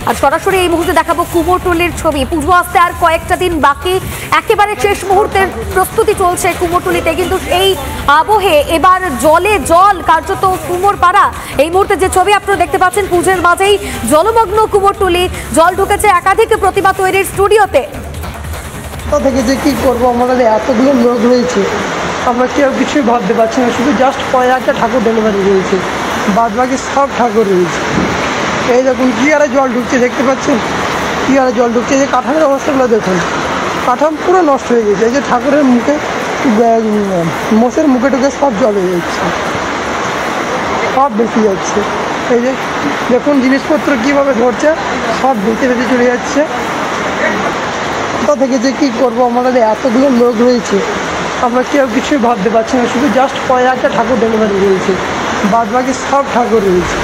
আর সরাসরি এই মুহূর্তে দেখাবো কুমোরটুলির ছবি। পুজো আসতে আর কয়েকটা দিন বাকি, একেবারে শেষ মুহূর্তের প্রস্তুতি চলছে কুমোরটুলিতে, কিন্তু এই আবহে এবার জলে জল কার্যত কুমোরপাড়া। এই মুহূর্তে যে ছবি আপনারা দেখতে পাচ্ছেন, পুজোর মাঝেই জলমগ্ন কুমোরটুলি। জল ঢুকেছে একাধিক প্রতিমা তৈরির স্টুডিওতে। থেকে যে কী করবো, আমাদের এতগুলো লোক রয়েছে, আমরা কেউ কিছুই ভাবতে পারছি না। শুধু জাস্ট কয়েকটা ঠাকুর ডেলিভারি রয়েছে, বাদ বাকি সব ঠাকুর রয়েছে। এই দেখুন কী আরে জল ঢুকছে, দেখতে পাচ্ছেন কী আরে জল ঢুকছে। এই যে কাঠামের অবস্থাগুলো দেখুন, কাঠাম পুরো নষ্ট হয়ে গেছে। এই যে ঠাকুরের মুখে, মোষের মুখে টুকে সব জল হয়ে যাচ্ছে, সব বেশি যাচ্ছে। এই যে দেখুন জিনিসপত্র কীভাবে ধরছে, সব বেঁচে বেঁচে চলে যাচ্ছে। থেকে যে কী করবো, আমাদের এতগুলো লোক রয়েছে, আমরা কেউ কিছুই ভাবতে পারছি না। শুধু জাস্ট কয়েকটা ঠাকুর ডেলিভারি রয়েছে, বাদ বাকি সব ঠাকুর রয়েছে।